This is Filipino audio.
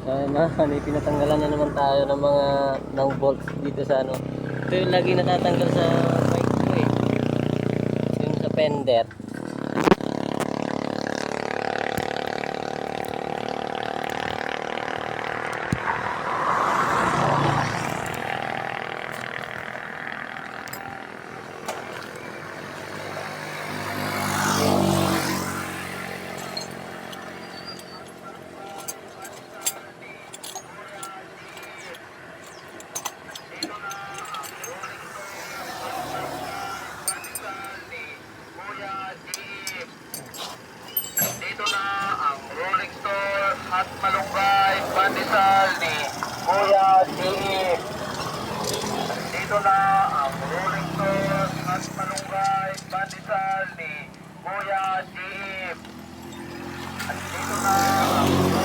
Sana, pinatanggalan na naman tayo ng mga bolts dito sa ano. Ito yung lagi natatanggal sa bike ko eh. Yung sa fender. Dito na ang Rolling Store at Malunggay Pandesal ni Kuya Chief. Dito na ang Rolling Store at Malunggay Pandesal ni Kuya Chief. At dito na ang